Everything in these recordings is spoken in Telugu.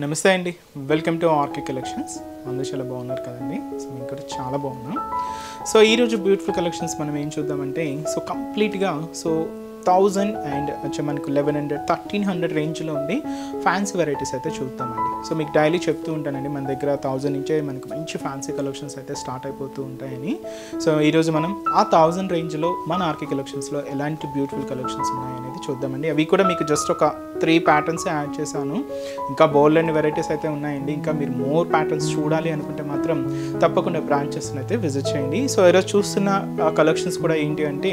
నమస్తే అండి, వెల్కమ్ టు ఆర్కే కలెక్షన్స్. అందరూ చాలా బాగున్నారు కదండి. సో మేము కూడా చాలా బాగున్నాం. సో ఈరోజు బ్యూటిఫుల్ కలెక్షన్స్ మనం ఏం చూద్దామంటే కంప్లీట్గా 1000 అండ్ వచ్చే మనకు 1100 1300 రేంజ్లో ఉండి ఫ్యాన్సీ వెరైటీస్ అయితే చూద్దామండి. సో మీకు డైలీ చెప్తూ ఉంటానండి, మన దగ్గర 1000 నుంచే మనకు మంచి ఫ్యాన్సీ కలెక్షన్స్ అయితే స్టార్ట్ అయిపోతూ ఉంటాయని. సో ఈరోజు మనం ఆ 1000 రేంజ్లో మన ఆర్కే కలెక్షన్స్లో ఎలాంటి బ్యూటిఫుల్ కలెక్షన్స్ ఉన్నాయనేది చూద్దామండి. అవి కూడా మీకు జస్ట్ ఒక 3 ప్యాటర్న్స్ యాడ్ చేశాను. ఇంకా బోల్డ్ అండ్ వెరైటీస్ అయితే ఉన్నాయండి. ఇంకా మీరు మోర్ ప్యాటర్న్స్ చూడాలి అనుకుంటే మాత్రం తప్పకుండా బ్రాంచెస్ని అయితే విజిట్ చేయండి. సో ఈరోజు చూస్తున్న కలెక్షన్స్ కూడా ఏంటి అంటే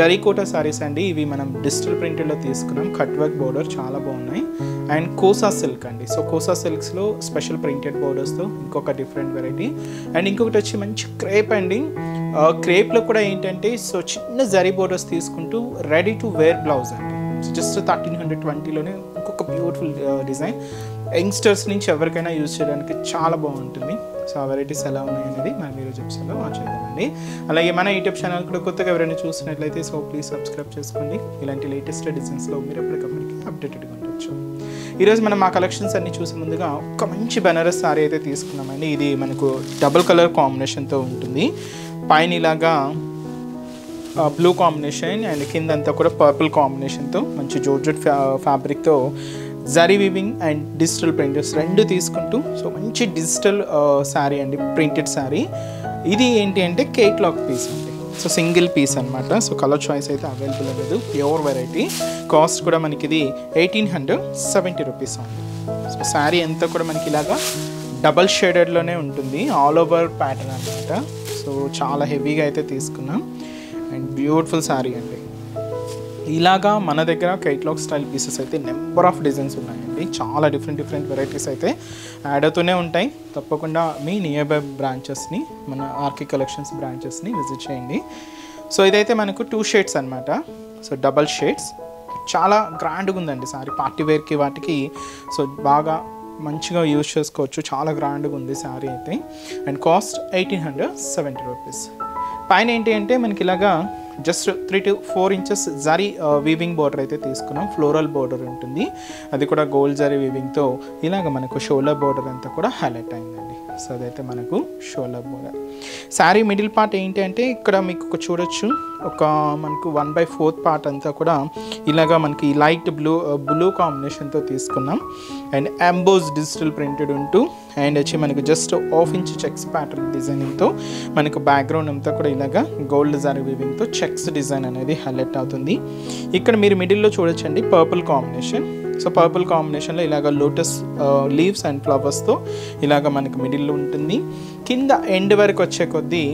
జరీకోటా సారీస్ అండి. ఇవి మనం డిజిటల్ ప్రింటెడ్లో తీసుకున్నాం. కట్ వర్క్ బోర్డర్ చాలా బాగున్నాయి. అండ్ కోసా సిల్క్ అండి. సో కోసా సిల్క్స్లో స్పెషల్ ప్రింటెడ్ బోర్డర్స్తో ఇంకొక డిఫరెంట్ వెరైటీ. అండ్ ఇంకొకటి వచ్చి మంచి క్రేప్ అండి. క్రేప్లో కూడా ఏంటంటే చిన్న జరీ బోర్డర్స్ తీసుకుంటూ రెడీ టు వేర్ బ్లౌజ్ అండి. సో జస్ట్ 1320లోనే ఇంకొక బ్యూటిఫుల్ డిజైన్. యంగ్స్టర్స్ నుంచి ఎవరికైనా యూజ్ చేయడానికి చాలా బాగుంటుంది. సో ఆ వెరైటీస్ ఎలా ఉన్నాయి అనేది మనం ఈరోజు ఎపిసోడ్లో వాచ్ చేద్దామండి. అలాగే మన యూట్యూబ్ ఛానల్ కూడా కొత్తగా ఎవరైనా చూసినట్లయితే ప్లీజ్ సబ్స్క్రైబ్ చేసుకోండి. ఇలాంటి లేటెస్ట్ డిజైన్స్లో మీరు ఎప్పటికప్పటికి అప్డేటెడ్గా ఉండొచ్చు. ఈరోజు మనం ఆ కలెక్షన్స్ అన్ని చూసే ముందుగా ఒక మంచి బెనారస్ సారీ అయితే తీసుకున్నామండి. ఇది మనకు డబుల్ కలర్ కాంబినేషన్తో ఉంటుంది. పైన ఇలాగా బ్లూ కాంబినేషన్ అండ్ కిందంతా కూడా పర్పుల్ కాంబినేషన్తో మంచి జార్జెట్ ఫ్యాబ్రిక్తో zari weaving and digital printers రెండు తీసుకుంటూ మంచి డిజిటల్ శారీ అండి, ప్రింటెడ్ శారీ. ఇది ఏంటి అంటే కేట్లాగ్ పీస్ అండి. సింగిల్ పీస్ అనమాట. కలర్ చాయిస్ అయితే అవైలబుల్ లేదు. Pure variety. కాస్ట్ కూడా మనకి ఇది 1870 రూపీస్ ఉంది. శారీ అంతా కూడా మనకి ఇలాగా డబల్ షేడెడ్లోనే ఉంటుంది. ఆల్ ఓవర్ ప్యాటర్న్ అనమాట. చాలా హెవీగా అయితే తీసుకున్నాం. అండ్ బ్యూటిఫుల్ శారీ అండి. ఇలాగా మన దగ్గర కేటలాగ్ స్టైల్ పీసెస్ అయితే నెంబర్ ఆఫ్ డిజైన్స్ ఉన్నాయండి. చాలా డిఫరెంట్ వెరైటీస్ అయితే యాడ్ అవుతూనే ఉంటాయి. తప్పకుండా మీ నియర్ బై బ్రాంచెస్ని, మన ఆర్కే కలెక్షన్స్ బ్రాంచెస్ని విజిట్ చేయండి. ఇదైతే మనకు 2 షేడ్స్ అనమాట. Double shades. చాలా గ్రాండ్గా ఉందండి సారీ. పార్టీ వేర్కి వాటికి బాగా మంచిగా యూజ్ చేసుకోవచ్చు. చాలా గ్రాండ్గా ఉంది శారీ అయితే. And cost 1870 rupees. పైన ఏంటి అంటే మనకి ఇలాగా just 3 to 4 inches zari weaving border అయితే తీసుకున్నాం. ఫ్లోరల్ బోర్డర్ ఉంటుంది. అది కూడా గోల్డ్ జరీ వీవింగ్తో ఇలాగ మనకు షోల్డర్ బోర్డర్ అంతా కూడా హైలైట్ అయిందండి. అదైతే మనకు shoulder border. Sari middle part ఏంటి అంటే ఇక్కడ మీకు చూడొచ్చు, ఒక మనకు 1/4 పార్ట్ అంతా కూడా ఇలాగా మనకి లైట్ బ్లూ కాంబినేషన్తో తీసుకున్నాం. అండ్ ఎంబోస్ డిజిటల్ ప్రింటెడ్ ఉంటూ అండ్ వచ్చి మనకు జస్ట్ 1/2 ఇంచ్ చెక్స్ ప్యాటర్న్ డిజైనింగ్తో మనకు బ్యాక్గ్రౌండ్ అంతా కూడా ఇలాగా గోల్డ్ జరీ వీవింగ్తో చెక్స్ డిజైన్ అనేది హైలైట్ అవుతుంది. ఇక్కడ మీరు మిడిల్లో చూడొచ్చండి పర్పుల్ కాంబినేషన్. పర్పుల్ కాంబినేషన్లో ఇలాగ లోటస్ లీవ్స్ అండ్ ఫ్లవర్స్తో ఇలాగ మనకు మిడిల్లో ఉంటుంది. కింద ఎండ్ వరకు వచ్చే కొద్దీ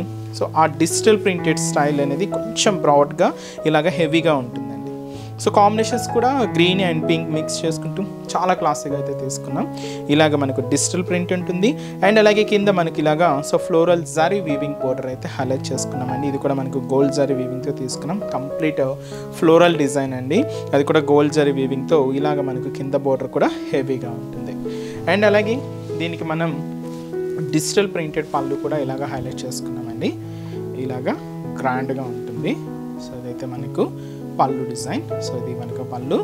ఆ డిజిటల్ ప్రింటెడ్ స్టైల్ అనేది కొంచెం బ్రాడ్గా ఇలాగ హెవీగా ఉంటుందండి. కాంబినేషన్స్ కూడా గ్రీన్ అండ్ పింక్ మిక్స్ చేసుకుంటూ చాలా క్లాసీగా అయితే తీసుకున్నాం. ఇలాగ మనకు డిజిటల్ ప్రింట్ ఉంటుంది. అండ్ అలాగే కింద మనకి ఇలాగా ఫ్లోరల్ జరీ వీవింగ్ బోర్డర్ అయితే హైలైట్ చేసుకున్నామండి. ఇది కూడా మనకు గోల్డ్ జరీ వీవింగ్తో తీసుకున్నాం. కంప్లీట్ ఫ్లోరల్ డిజైన్ అండి. అది కూడా గోల్డ్ జరీ వీవింగ్తో ఇలాగ మనకు కింద బోర్డర్ కూడా హెవీగా ఉంటుంది. అండ్ అలాగే దీనికి మనం డిజిటల్ ప్రింటెడ్ పళ్ళు కూడా ఇలాగ హైలైట్ చేసుకున్నామండి. ఇలాగా గ్రాండ్గా ఉంటుంది. అదైతే మనకు పళ్ళు డిజైన్. ఇది మనకు పళ్ళు.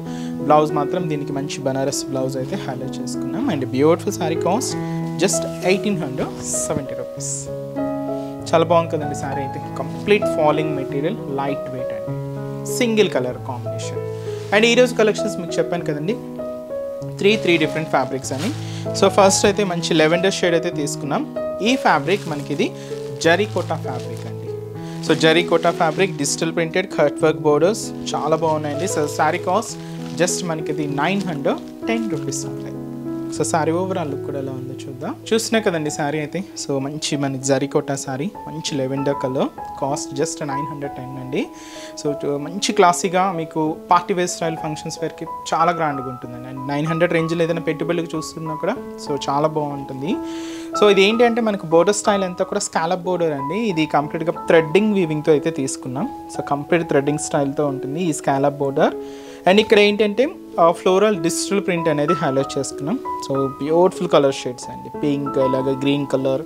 బ్లౌజ్ మాత్రం దీనికి మంచి బనారస్ బ్లౌజ్ అయితే హైలైట్ చేసుకున్నాం. And beautiful sari cost just 1870 rupees. చాలా బాగుంది కదండి శారీ అయితే. Complete falling material, light weight అండి, సింగిల్ కలర్ కాంబినేషన్. అండ్ ఈరోజు కలెక్షన్స్ మీకు చెప్పాను కదండి, 3 డిఫరెంట్ ఫ్యాబ్రిక్స్ అని. ఫస్ట్ అయితే మంచి లెవెండర్ షేడ్ అయితే తీసుకున్నాం. ఈ ఫ్యాబ్రిక్ మనకి ఇది జరీకోటా ఫ్యాబ్రిక్ అండి. Zari kota fabric, digital printed, cut work borders చాలా బాగున్నాయండి. శారీ కాస్ట్ జస్ట్ మనకి ఇది 910 రూపీస్ ఉంటాయి. శారీ ఓవరాల్ లుక్ కూడా ఎలా ఉందో చూద్దాం. చూసినా కదండి శారీ అయితే. మంచి మన జరీకోటా శారీ, మంచి లెవెండర్ కలర్. కాస్ట్ జస్ట్ 910 అండి. మంచి క్లాసీగా మీకు పార్టీ వేర్ స్టైల్ ఫంక్షన్స్ వేర్కి చాలా గ్రాండ్గా ఉంటుందండి. అండ్ 900 రేంజ్లో ఏదైనా పెట్టుబడులకు చూస్తున్నా కూడా చాలా బాగుంటుంది. ఇది ఏంటి అంటే మనకు బోర్డర్ స్టైల్ అంతా కూడా స్కాలప్ బోర్డర్ అండి. ఇది కంప్లీట్గా థ్రెడ్డింగ్ వీవింగ్తో అయితే తీసుకున్నాం. కంప్లీట్ థ్రెడ్డింగ్ స్టైల్తో ఉంటుంది ఈ స్కాలప్ బోర్డర్. అండ్ ఇక్కడ ఏంటంటే ఫ్లోరల్ డిజిటల్ ప్రింట్ అనేది హైలైట్ చేసుకున్నాం. బ్యూటిఫుల్ కలర్ షేడ్స్ అండి. పింక్, ఇలాగ green colour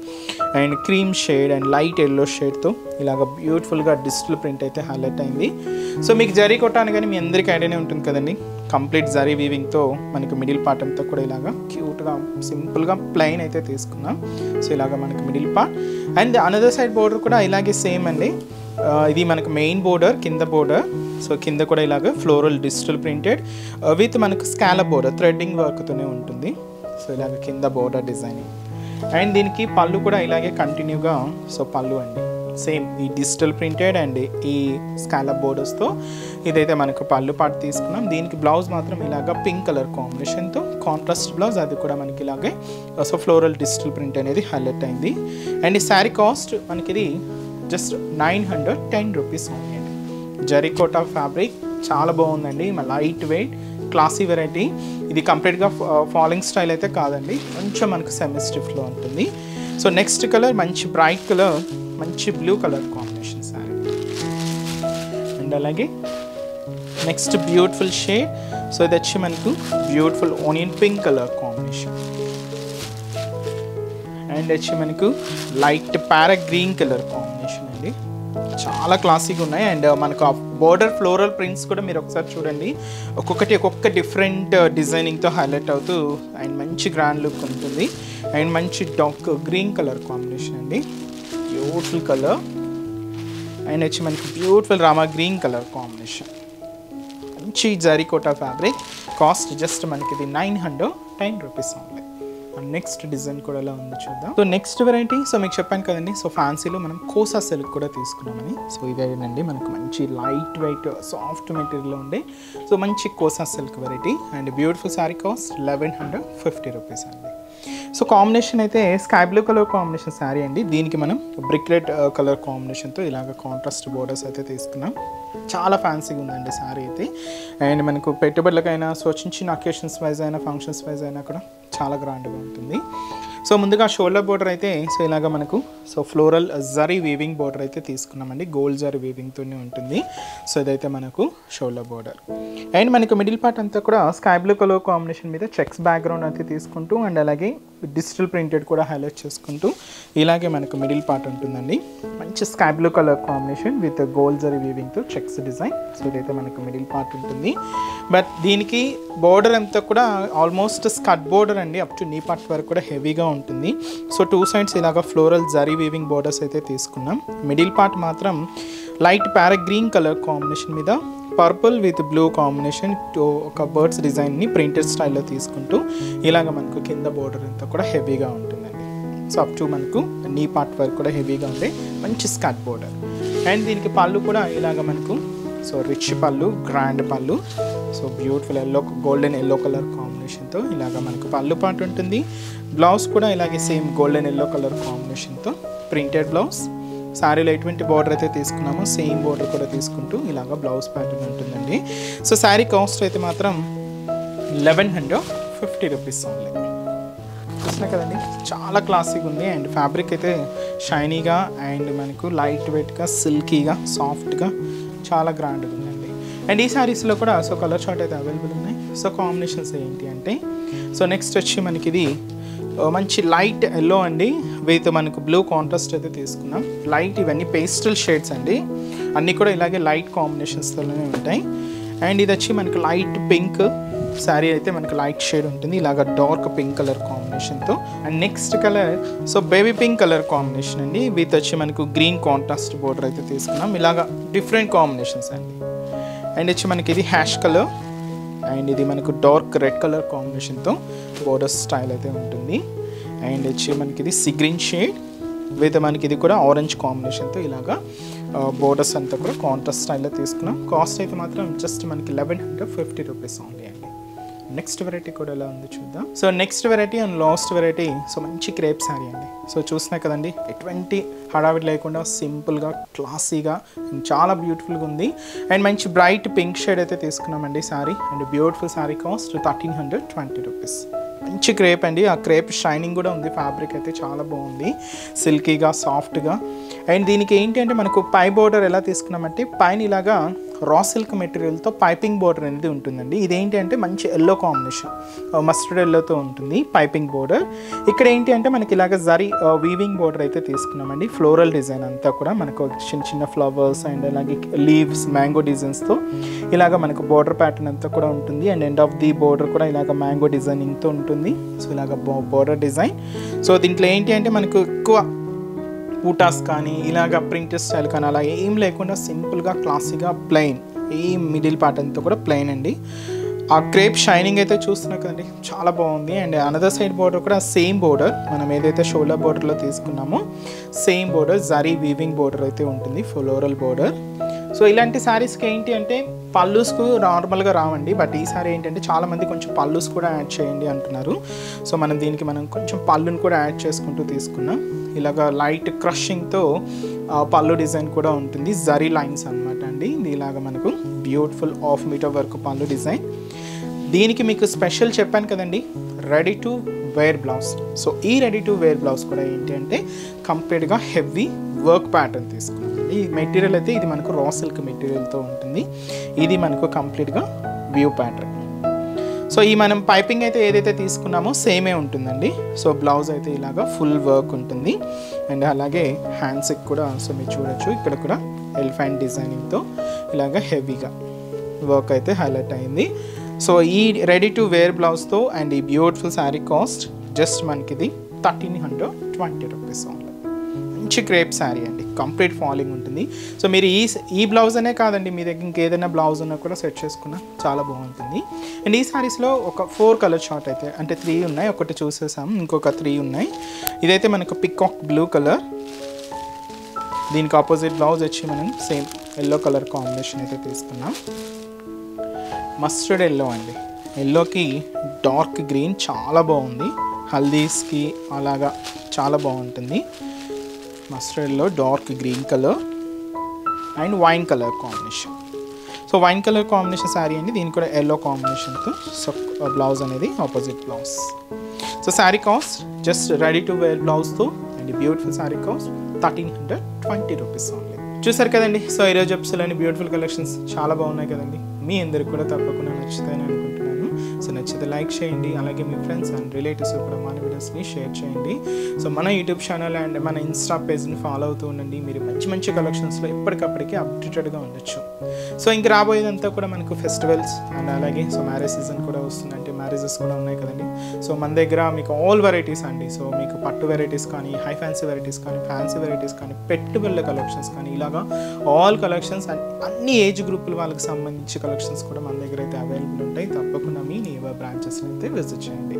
and cream shade and light yellow షేడ్తో ఇలాగ బ్యూటిఫుల్గా డిజిటల్ ప్రింట్ అయితే హైలైట్ అయింది. మీకు జరీ కొట్టాను కానీ మీ అందరికీ ఐడియానే ఉంటుంది కదండి. కంప్లీట్ జరీ వీవింగ్తో మనకి మిడిల్ పార్ట్ అంతా కూడా ఇలాగా క్యూట్గా సింపుల్గా ప్లెయిన్ అయితే తీసుకున్నాం. సో ఇలాగ మనకి middle part and another side border కూడా ఇలాగే సేమ్ అండి. ఇది మనకు మెయిన్ బోర్డర్, కింద బోర్డర్. సో కింద కూడా ఇలాగ ఫ్లోరల్ డిజిటల్ ప్రింటెడ్ విత్ మనకు స్కాలప్ బోర్డర్ థ్రెడ్డింగ్ వర్క్తోనే ఉంటుంది. సో ఇలాగ కింద బోర్డర్ డిజైనింగ్ అండ్ దీనికి పళ్ళు కూడా ఇలాగే కంటిన్యూగా. సో పళ్ళు అండి సేమ్ ఈ డిజిటల్ ప్రింటెడ్ అండ్ ఈ స్కాలప్ బోర్డర్స్తో ఇదైతే మనకు పళ్ళు పార్ట్ తీసుకున్నాం. దీనికి బ్లౌజ్ మాత్రం ఇలాగ పింక్ కలర్ కాంబినేషన్తో కాంట్రాస్ట్ బ్లౌజ్, అది కూడా మనకి ఇలాగే సో ఫ్లోరల్ డిజిటల్ ప్రింట్ అనేది హైలైట్ అయింది. అండ్ ఈ శారీ కాస్ట్ మనకి ఇది జస్ట్ 910 రూపీస్ ఓన్లీ అండి. జరీకోటా ఫ్యాబ్రిక్ చాలా బాగుందండి, లైట్ వెయిట్ క్లాసీ వెరైటీ. ఇది కంప్లీట్గా ఫాలింగ్ స్టైల్ అయితే కాదండి, కొంచెం మనకు సెమీ స్టిఫ్లో ఉంటుంది. సో నెక్స్ట్ కలర్ మంచి బ్రైట్ కలర్, మంచి blue colour combination sari. And అలాగే నెక్స్ట్ బ్యూటిఫుల్ షేడ్. సో ఇది వచ్చి మనకు beautiful onion pink colour combination and వచ్చి మనకు light parrot green colour combination అండి. చాలా క్లాసిక్గా ఉన్నాయి. అండ్ మనకు ఆ బోర్డర్ ఫ్లోరల్ ప్రింట్స్ కూడా మీరు ఒకసారి చూడండి, ఒక్కొక్క డిఫరెంట్ డిజైనింగ్తో హైలైట్ అవుతూ అండ్ మంచి గ్రాండ్ లుక్ ఉంటుంది. అండ్ మంచి డార్క్ గ్రీన్ కలర్ కాంబినేషన్ అండి, బ్యూటిఫుల్ కలర్. అండ్ వచ్చి మనకి beautiful Rama green colour combination, మంచి జరీకోటా ఫ్యాబ్రిక్. కాస్ట్ జస్ట్ మనకి ఇది 910 రూపీస్ ఓన్లీ. నెక్స్ట్ డిజైన్ కూడా ఎలా ఉందో చూద్దాం. సో నెక్స్ట్ వెరైటీ, సో మీకు చెప్పాను కదండి, సో ఫ్యాన్సీలో మనం కోసా సిల్క్ కూడా తీసుకున్నామని. సో ఇదేనండి మనకు మంచి లైట్ వెయిట్ సాఫ్ట్ మెటీరియల్లో ఉండే సో మంచి kosa silk variety. And beautiful sari cost 1150 rupees అండి. సో కాంబినేషన్ అయితే sky blue colour combination sari అండి. దీనికి మనం బ్రిక్ రెడ్ కలర్ కాంబినేషన్తో ఇలాగ కాంట్రాస్ట్ బోర్డర్స్ అయితే తీసుకున్నాం. చాలా ఫ్యాన్సీగా ఉందండి శారీ అయితే. అండ్ మనకు పెట్టుబడులకైనా సో చిన్న అకేషన్స్ వైజ్ అయినా ఫంక్షన్స్ వైజ్ అయినా కూడా చాలా గ్రాండ్గా ఉంటుంది. సో ముందుగా షోల్డర్ బోర్డర్ అయితే సో ఇలాగ మనకు so floral zari weaving border అయితే తీసుకున్నామండి, గోల్డ్ జరీ వీవింగ్తోనే ఉంటుంది. సో ఇదైతే మనకు షోల్డర్ బోర్డర్. అండ్ మనకు మిడిల్ పార్ట్ అంతా కూడా స్కై బ్లూ కలర్ కాంబినేషన్ మీద చెక్స్ బ్యాక్గ్రౌండ్ అయితే తీసుకుంటూ అండ్ అలాగే డిజిటల్ ప్రింటెడ్ కూడా హైలైట్ చేసుకుంటూ ఇలాగే మనకు మిడిల్ పార్ట్ ఉంటుందండి. మంచి sky blue colour combination with gold zari వీవింగ్తో చెక్స్ డిజైన్. సో ఇదైతే మనకు మిడిల్ పార్ట్ ఉంటుంది. బట్ దీనికి బోర్డర్ అంతా కూడా ఆల్మోస్ట్ స్కట్ బోర్డర్ అండి, అప్ టు నీ పార్ట్ వరకు కూడా హెవీగా ఉంటుంది. సో టూ సైడ్స్ ఇలాగ ఫ్లోరల్ జరీ వీవింగ్ బోర్డర్స్ అయితే తీసుకున్నాం. మిడిల్ పార్ట్ మాత్రం light parrot green colour combination మీద పర్పుల్ విత్ బ్లూ కాంబినేషన్ ఒక బర్డ్స్ డిజైన్ని ప్రింటెడ్ స్టైల్లో తీసుకుంటూ ఇలాగ మనకు కింద బోర్డర్ అంతా కూడా హెవీగా ఉంటుందండి. సో అప్ టు మనకు నీ పార్ట్ వరకు కూడా హెవీగా ఉండే మంచి స్కట్ బోర్డర్. అండ్ దీనికి పళ్ళు కూడా ఇలాగ మనకు సో రిచ్ పళ్ళు, గ్రాండ్ పళ్ళు. So beautiful golden yellow colour కాంబినేషన్తో ఇలాగ మనకు పళ్ళు పార్ట్ ఉంటుంది. బ్లౌజ్ కూడా ఇలాగే సేమ్ గోల్డెన్ ఎల్లో కలర్ కాంబినేషన్తో ప్రింటెడ్ బ్లౌజ్. శారీలో ఎటువంటి బార్డర్ అయితే తీసుకున్నామో సేమ్ బార్డర్ కూడా తీసుకుంటూ ఇలాగ బ్లౌజ్ ప్యాటర్న్ ఉంటుందండి. సో శారీ కాస్ట్ అయితే మాత్రం 1150 రూపీస్ ఓన్లీ. చూసినా కదండి, చాలా క్లాసిక్గా ఉంది. అండ్ ఫ్యాబ్రిక్ అయితే షైనీగా అండ్ మనకు లైట్ వెయిట్గా సిల్కీగా సాఫ్ట్గా చాలా గ్రాండ్గా ఉందండి. అండ్ ఈ శారీస్లో కూడా సో కలర్ చార్ట్ అయితే అవైలబుల్ ఉన్నాయి. సో కాంబినేషన్స్ ఏంటి అంటే సో నెక్స్ట్ వచ్చి మనకి ఇది మంచి లైట్ ఎల్లో అండి విత్ మనకు బ్లూ కాంట్రాస్ట్ అయితే తీసుకున్నాం. లైట్ ఇవన్నీ పేస్టల్ షేడ్స్ అండి, అన్నీ కూడా ఇలాగే లైట్ కాంబినేషన్స్తోనే ఉంటాయి. అండ్ ఇది వచ్చి మనకు లైట్ పింక్ శారీ అయితే మనకు లైట్ షేడ్ ఉంటుంది, ఇలాగ డార్క్ పింక్ కలర్ కాంబినేషన్తో. And next colour so baby pink colour combination అండి విత్ వచ్చి మనకు గ్రీన్ కాంట్రాస్ట్ బోర్డర్ అయితే తీసుకున్నాం. ఇలాగ డిఫరెంట్ కాంబినేషన్స్ అండి. అండ్ వచ్చి మనకి ఇది హ్యాష్ కలర్ అండ్ ఇది మనకు డార్క్ రెడ్ కలర్ కాంబినేషన్తో బోర్డర్ స్టైల్ అయితే ఉంటుంది. అండ్ వచ్చి మనకి ఇది సీ గ్రీన్ షేడ్ విత్ మనకి ఇది కూడా ఆరెంజ్ కాంబినేషన్తో ఇలాగా బోర్డర్స్ అంతా కూడా కాంట్రాస్ట్ స్టైల్లో తీసుకున్నాం. కాస్ట్ అయితే మాత్రం జస్ట్ మనకి 1150 రూపీస్ ఓన్లీ అండి. నెక్స్ట్ వెరైటీ కూడా ఎలా ఉంది చూద్దాం. So next variety and last variety so మంచి క్రేప్ శారీ అండి. సో చూసినా కదండి, ఎటువంటి హడావిడి లేకుండా సింపుల్గా క్లాసీగా చాలా బ్యూటిఫుల్గా ఉంది. అండ్ మంచి బ్రైట్ పింక్ షేడ్ అయితే తీసుకున్నామండి sari. And beautiful sari cost 1320 rupees. మంచి క్రేప్ అండి, ఆ క్రేప్ షైనింగ్ కూడా ఉంది. ఫ్యాబ్రిక్ అయితే చాలా బాగుంది, సిల్కీగా సాఫ్ట్గా. అండ్ దీనికి ఏంటి అంటే మనకు పై బోర్డర్ ఎలా తీసుకున్నామంటే పైన ఇలాగా రా సిల్క్ మెటీరియల్తో పైపింగ్ బోర్డర్ అనేది ఉంటుందండి. ఇదేంటి అంటే మంచి ఎల్లో కాంబినేషన్, మస్టర్డ్ ఎల్లోతో ఉంటుంది పైపింగ్ బోర్డర్. ఇక్కడ ఏంటి అంటే మనకి ఇలాగ జరీ వీవింగ్ బోర్డర్ అయితే తీసుకున్నామండి. ఫ్లోరల్ డిజైన్ అంతా కూడా మనకు చిన్న చిన్న ఫ్లవర్స్ అండ్ అలాగే లీవ్స్, మ్యాంగో డిజైన్స్తో ఇలాగ మనకు బోర్డర్ ప్యాటర్న్ అంతా కూడా ఉంటుంది. And end of the border కూడా ఇలాగ మ్యాంగో డిజైనింగ్తో ఉంటుంది. సో ఇలాగ బోర్డర్ డిజైన్. సో దీంట్లో ఏంటి అంటే మనకు ఎక్కువ బూటాస్ కానీ ఇలాగ ప్రింట్ స్టైల్ కానీ అలా ఏం లేకుండా సింపుల్గా క్లాసీగా ప్లెయిన్, ఈ మిడిల్ పార్ట్ అంతా కూడా ప్లెయిన్ అండి. ఆ క్రేప్ షైనింగ్ అయితే చూస్తున్నా కదండి, చాలా బాగుంది. అండ్ అనదర్ సైడ్ బోర్డర్ కూడా సేమ్ బోర్డర్, మనం ఏదైతే షోల్డర్ బోర్డర్లో తీసుకున్నామో same border, zari weaving border అయితే ఉంటుంది, ఫ్లోరల్ బోర్డర్. సో ఇలాంటి శారీస్కి ఏంటి అంటే పల్లూస్కు నార్మల్గా రావండి, బట్ ఈ సారీ ఏంటంటే చాలామంది కొంచెం పల్లూస్ కూడా యాడ్ చేయండి అంటున్నారు. సో మనం కొంచెం పళ్ళుని కూడా యాడ్ చేసుకుంటూ తీసుకున్నాం. ఇలాగ లైట్ క్రషింగ్తో పళ్ళు డిజైన్ కూడా ఉంటుంది, జరీ లైన్స్ అనమాట అండి. ఇది ఇలాగ మనకు బ్యూటిఫుల్ 1/2 మీటర్ వరకు పళ్ళు డిజైన్. దీనికి మీకు స్పెషల్ చెప్పాను కదండి, ready to wear blouse. So ఈ రెడీ టు వేర్ బ్లౌజ్ కూడా ఏంటి అంటే కంప్లీట్గా హెవీ వర్క్ ప్యాటర్న్ తీసుకున్నాం. ఈ మెటీరియల్ అయితే ఇది మనకు రా సిల్క్ మెటీరియల్తో ఉంటుంది. ఇది మనకు కంప్లీట్గా వ్యూ ప్యాటర్న్. సో ఈ మనం పైపింగ్ అయితే ఏదైతే తీసుకున్నామో సేమే ఉంటుందండి. సో బ్లౌజ్ అయితే ఇలాగా ఫుల్ వర్క్ ఉంటుంది. అండ్ అలాగే హ్యాండ్స్కి కూడా సో మీరు చూడొచ్చు, ఇక్కడ కూడా ఎలిఫెంట్ డిజైనింగ్తో ఇలాగ హెవీగా వర్క్ అయితే హైలైట్ అయింది. సో ఈ రెడీ టు వేర్ బ్లౌజ్తో అండ్ ఈ బ్యూటిఫుల్ శారీ కాస్ట్ జస్ట్ మనకి ఇది 1320 రూపీస్ ఓన్లీ. మంచి క్రేప్ శారీ అండి, కంప్లీట్ ఫాలింగ్ ఉంటుంది. సో మీరు ఈ బ్లౌజ్ అనే కాదండి, మీ దగ్గర ఇంకేదైనా బ్లౌజ్ ఉన్నా కూడా సెట్ చేసుకున్నా చాలా బాగుంటుంది. అండ్ ఈ శారీస్లో ఒక 4 కలర్ షార్ట్ అయితే అంటే 3 ఉన్నాయి, ఒకటి చూసేసాము, ఇంకొక 3 ఉన్నాయి. ఇదైతే మనకు పికాక్ బ్లూ కలర్, దీనికి ఆపోజిట్ బ్లౌజ్ వచ్చి మనం సేమ్ ఎల్లో కలర్ కాంబినేషన్ అయితే తీసుకున్నాం. మస్టర్డ్ ఎల్లో అండి, ఎల్లోకి డార్క్ గ్రీన్ చాలా బాగుంది, హల్దీస్కి అలాగా చాలా బాగుంటుంది. Mustard yellow, dark green colour and wine colour combination. So wine colour combination sari అండి, దీనికి కూడా ఎల్లో కాంబినేషన్తో. సో బ్లౌజ్ అనేది opposite blouse. So sari cost just ready to wear బ్లౌజ్తో and beautiful sari cost 1320 rupees only. చూసారు కదండి. సో ఈరోజు ఎపిసోడ్లోని బ్యూటిఫుల్ కలెక్షన్స్ చాలా బాగున్నాయి కదండి. మీ అందరికి కూడా తప్పకుండా నచ్చుతాయని అనుకుంటున్నాను. సో నచ్చితే లైక్ చేయండి, అలాగే మీ ఫ్రెండ్స్ అండ్ రిలేటివ్స్ కూడా మన వీడియోస్ని షేర్ చేయండి. సో మన యూట్యూబ్ ఛానల్ అండ్ మన ఇన్స్టా పేజ్ని ఫాలో అవుతూ ఉండండి. మీరు మంచి మంచి కలెక్షన్స్లో ఎప్పటికప్పటికి అప్డేటెడ్గా ఉండొచ్చు. సో ఇంక రాబోయేదంతా కూడా మనకు ఫెస్టివల్స్ అండ్ అలాగే సో మ్యారేజ్ సీజన్ కూడా వస్తుంది, అంటే మ్యారేజెస్ కూడా ఉన్నాయి కదండి. సో మన దగ్గర మీకు ఆల్ వెరైటీస్ అండి, సో మీకు పట్టు వెరైటీస్ కానీ, హై ఫ్యాన్సీ వెరైటీస్ కానీ, ఫ్యాన్సీ వెరైటీస్ కానీ, పెట్టుబడుల కలెక్షన్స్ కానీ, ఇలాగా ఆల్ కలెక్షన్స్ అండ్ అన్ని ఏజ్ గ్రూపుల వాళ్ళకి సంబంధించి కలెక్షన్స్ కూడా మన దగ్గర అయితే అవైలబుల్ ఉంటాయి. తప్పకుండా మీ నియర్ బ్రాంచెస్ని అయితే విజిట్ చేయండి.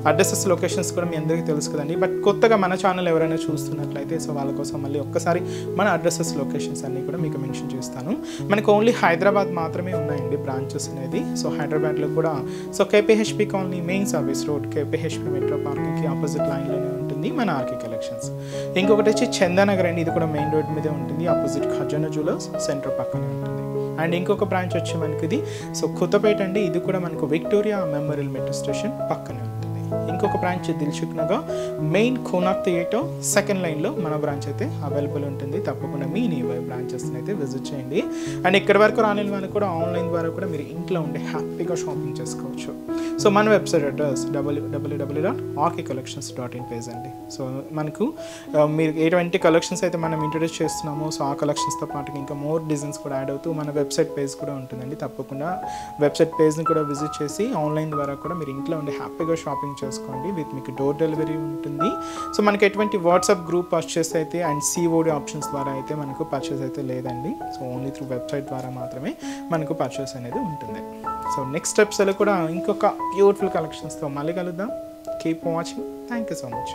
అడ్రసెస్, లొకేషన్స్ కూడా మీ అందరికీ తెలుసు కదండి. బట్ కొత్తగా మన ఛానల్ ఎవరైనా చూస్తున్నట్లయితే సో వాళ్ళ కోసం మళ్ళీ ఒక్కసారి మన అడ్రసెస్, లొకేషన్స్ అన్నీ కూడా మీకు మెన్షన్ చేస్తాను. మనకు ఓన్లీ హైదరాబాద్ మాత్రమే ఉన్నాయండి బ్రాంచెస్ అనేది. సో హైదరాబాద్లో కూడా so KPHB colony main service road, KPHB metro పార్కింగ్కి ఆపోజిట్ లైన్లోనే ఉంటుంది మన ఆర్కే కలెక్షన్స్. ఇంకొకటి వచ్చి చందానగర్ అండి, ఇది కూడా మెయిన్ రోడ్ మీదే ఉంటుంది, ఆపోజిట్ ఖజానా జ్యువెలర్స్ సెంటర్ పక్కనే ఉంటుంది. అండ్ ఇంకొక బ్రాంచ్ వచ్చి మనకి ఇది సో కొత్తపేట అండి, ఇది కూడా మనకు విక్టోరియా మెమోరియల్ మెట్రో స్టేషన్ పక్కనే ఉంటుంది. ఇంకొక branch Dilsukh Nagar main Konark theatre second లైన్లో మన బ్రాంచ్ అయితే అవైలబుల్ ఉంటుంది. తప్పకుండా మీ నియర్ బ్రాంచెస్ని అయితే విజిట్ చేయండి. అండ్ ఇక్కడి వరకు రాని వాళ్ళు కూడా ఆన్లైన్ ద్వారా కూడా మీరు ఇంట్లో ఉండి హ్యాపీగా షాపింగ్ చేసుకోవచ్చు. సో మన వెబ్సైట్ అడ్రస్ www.rkcollections.in పేజ్ అండి. సో మనకు మీరు ఎటువంటి కలెక్షన్స్ అయితే మనం ఇంట్రడ్యూస్ చేస్తున్నామో సో ఆ కలెక్షన్స్తో పాటు ఇంకా మోర్ డిజైన్స్ కూడా యాడ్ అవుతూ మన వెబ్సైట్ పేజ్ కూడా ఉంటుందండి. తప్పకుండా వెబ్సైట్ పేజ్ని కూడా విజిట్ చేసి ఆన్లైన్ ద్వారా కూడా మీరు ఇంట్లో ఉండి హ్యాపీగా షాపింగ్ చేసుకోండి. విత్ మీకు డోర్ డెలివరీ ఉంటుంది. సో మనకి ఎటువంటి వాట్సాప్ గ్రూప్ పర్చేస్ అయితే అండ్ సిఓడి ఆప్షన్స్ ద్వారా అయితే మనకు పర్చేస్ అయితే లేదండి. సో ఓన్లీ త్రూ వెబ్సైట్ ద్వారా మాత్రమే మనకు పర్చేస్ అనేది ఉంటుంది. సో నెక్స్ట్ ఎపిసోడ్లో కూడా ఇంకొక బ్యూటిఫుల్ కలెక్షన్స్తో మళ్ళీ కలుద్దాం. Keep watching. Thank you so much.